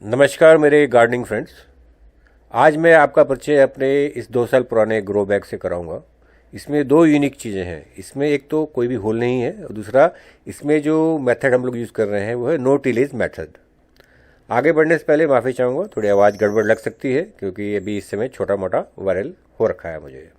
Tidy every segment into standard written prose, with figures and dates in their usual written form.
नमस्कार मेरे gardening friends. आज मैं आपका परिचय अपने इस 2 साल पुराने ग्रो बैग से कराऊंगा। इसमें दो यूनिक चीज़ें हैं। इसमें एक तो कोई भी होल नहीं है और दूसरा इसमें जो मेथड हम लोग यूज़ कर रहे हैं वो है नो टिलेज मेथड। आगे बढ़ने से पहले माफ़ी चाहूँगा, थोड़ी आवाज़ गड़बड़ लग सकती है क्योंकि अभी इस समय छोटा मोटा वायरल हो रखा है मुझे।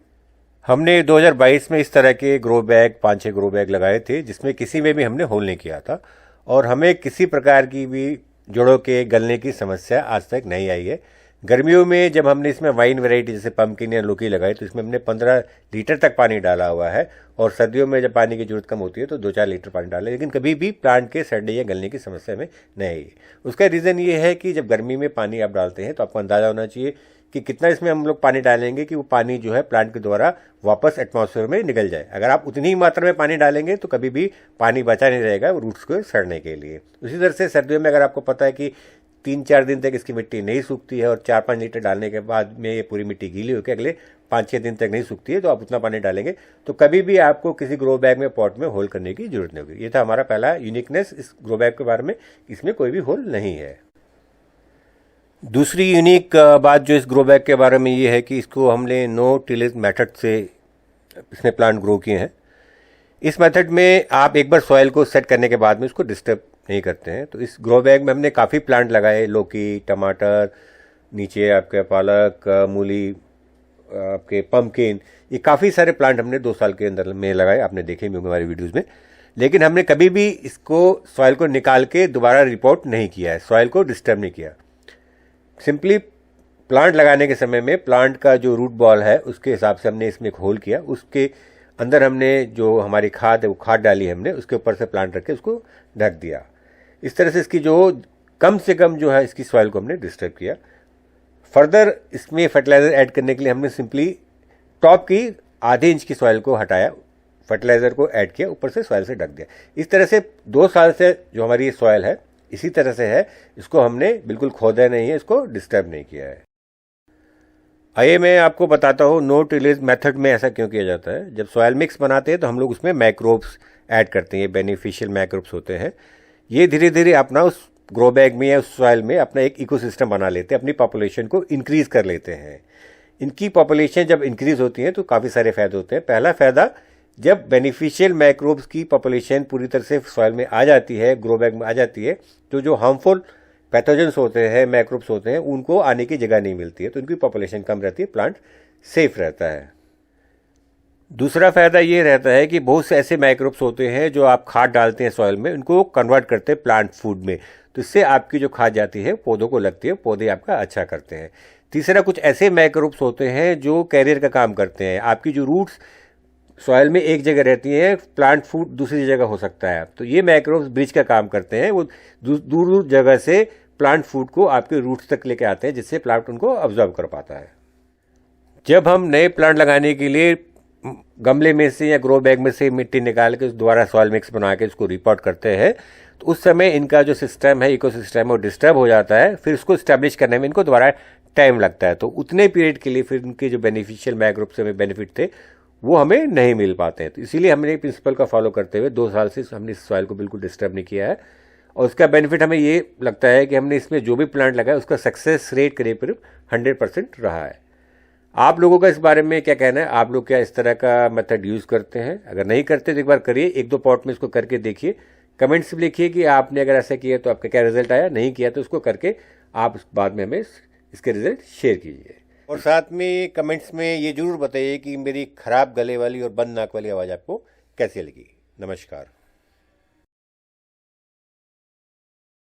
हमने 2022 में इस तरह के ग्रो बैग 5-6 ग्रो बैग लगाए थे जिसमें किसी में भी हमने होल नहीं किया था और हमें किसी प्रकार की भी जड़ों के गलने की समस्या आज तक नहीं आई है। गर्मियों में जब हमने इसमें वाइन वैरायटी जैसे पम्पकिन या लौकी लगाई तो इसमें हमने 15 लीटर तक पानी डाला हुआ है और सर्दियों में जब पानी की जरूरत कम होती है तो 2-4 लीटर पानी डालें, लेकिन कभी भी प्लांट के सड़ने या गलने की समस्या में नहीं आई। उसका रीज़न ये है कि जब गर्मी में पानी आप डालते हैं तो आपको अंदाज़ा होना चाहिए कि कितना इसमें हम लोग पानी डालेंगे कि वो पानी जो है प्लांट के द्वारा वापस एटमॉस्फेयर में निकल जाए। अगर आप उतनी ही मात्रा में पानी डालेंगे तो कभी भी पानी बचा नहीं रहेगा रूट्स को सड़ने के लिए। उसी तरह से सर्दियों में अगर आपको पता है कि 3-4 दिन तक इसकी मिट्टी नहीं सूखती है और 4-5 लीटर डालने के बाद में ये पूरी मिट्टी गीली होकर अगले 5-6 दिन तक नहीं सूखती है तो आप उतना पानी डालेंगे तो कभी भी आपको किसी ग्रो बैग में पॉट में होल करने की जरूरत नहीं होगी। ये था हमारा पहला यूनिकनेस इस ग्रो बैग के बारे में, इसमें कोई भी होल नहीं है। दूसरी यूनिक बात जो इस ग्रो बैग के बारे में ये है कि इसको हमने नो टिलेज मेथड से इसमें प्लांट ग्रो किए हैं। इस मेथड में आप एक बार सॉइल को सेट करने के बाद में उसको डिस्टर्ब नहीं करते हैं। तो इस ग्रो बैग में हमने काफ़ी प्लांट लगाए, लौकी, टमाटर, नीचे आपके पालक, मूली, आपके पम्पकिन, ये काफ़ी सारे प्लांट हमने 2 साल के अंदर में लगाए, आपने देखे भी होंगे हमारी वीडियोज़ में। लेकिन हमने कभी भी इसको सॉइल को निकाल के दोबारा रिपोर्ट नहीं किया है, सॉइल को डिस्टर्ब नहीं किया। सिंपली प्लांट लगाने के समय में प्लांट का जो रूट बॉल है उसके हिसाब से हमने इसमें एक होल किया, उसके अंदर हमने जो हमारी खाद है वो खाद डाली हमने, उसके ऊपर से प्लांट रख के उसको ढक दिया। इस तरह से इसकी जो कम से कम जो है इसकी सॉइल को हमने डिस्टर्ब किया। फर्दर इसमें फर्टिलाइज़र ऐड करने के लिए हमने सिंपली टॉप की आधे इंच की सॉइल को हटाया, फर्टिलाइज़र को ऐड किया, ऊपर से सॉइल से ढक दिया। इस तरह से 2 साल से जो हमारी ये सॉइल है इसी तरह से है, इसको हमने बिल्कुल खोदा नहीं है, इसको डिस्टर्ब नहीं किया है। आइए मैं आपको बताता हूँ नो टिलेज मेथड में ऐसा क्यों किया जाता है। जब सॉयल मिक्स बनाते हैं तो हम लोग उसमें मैक्रोब्स ऐड करते हैं, ये बेनिफिशियल मैक्रोब्स होते हैं। ये धीरे धीरे अपना उस ग्रो बैग में या उस सॉयल में अपना एक इकोसिस्टम बना लेते हैं, अपनी पॉपुलेशन को इंक्रीज कर लेते हैं। इनकी पॉपुलेशन जब इंक्रीज होती है तो काफ़ी सारे फायदे होते हैं। पहला फायदा, जब बेनिफिशियल माइक्रोब्स की पॉपुलेशन पूरी तरह से सॉइल में आ जाती है, ग्रो बैग में आ जाती है, तो जो हार्मफुल पैथोजेंस होते हैं, माइक्रोब्स होते हैं, उनको आने की जगह नहीं मिलती है, तो उनकी पॉपुलेशन कम रहती है, प्लांट सेफ रहता है। दूसरा फायदा ये रहता है कि बहुत से ऐसे माइक्रोब्स होते हैं जो आप खाद डालते हैं सॉइल में, उनको कन्वर्ट करते हैं प्लांट फूड में, तो इससे आपकी जो खाद जाती है पौधों को लगती है, पौधे आपका अच्छा करते हैं। तीसरा, कुछ ऐसे माइक्रोब्स होते हैं जो कैरियर का काम करते हैं। आपकी जो रूट्स सॉइल में एक जगह रहती है, प्लांट फूड दूसरी जगह हो सकता है, तो ये माइक्रोब्स ब्रिज का काम करते हैं, वो दूर दूर जगह से प्लांट फूड को आपके रूट्स तक लेके आते हैं जिससे प्लांट उनको ऑब्जर्व कर पाता है। जब हम नए प्लांट लगाने के लिए गमले में से या ग्रो बैग में से मिट्टी निकाल के दोबारा सॉइल मिक्स बना के उसको रिपोर्ट करते हैं तो उस समय इनका जो सिस्टम है, इकोसिस्टम, वो डिस्टर्ब हो जाता है। फिर उसको स्टैब्लिश करने में इनको दोबारा टाइम लगता है, तो उतने पीरियड के लिए फिर इनके जो बेनिफिशियल माइक्रोब से हमें बेनिफिट थे वो हमें नहीं मिल पाते हैं। तो इसीलिए हमने प्रिंसिपल का फॉलो करते हुए 2 साल से हमने इस सॉइल को बिल्कुल डिस्टर्ब नहीं किया है और उसका बेनिफिट हमें ये लगता है कि हमने इसमें जो भी प्लांट लगाया उसका सक्सेस रेट करीब 100% रहा है। आप लोगों का इस बारे में क्या कहना है? आप लोग क्या इस तरह का मेथड यूज़ करते हैं? अगर नहीं करते तो एक बार करिए, 1-2 पॉट में इसको करके देखिए, कमेंट्स में लिखिए कि आपने अगर ऐसा किया तो आपका क्या रिजल्ट आया, नहीं किया तो उसको करके आप बाद में हमें इसके रिजल्ट शेयर कीजिए। और साथ में कमेंट्स में ये जरूर बताइए कि मेरी खराब गले वाली और बंद नाक वाली आवाज़ आपको कैसी लगी। नमस्कार।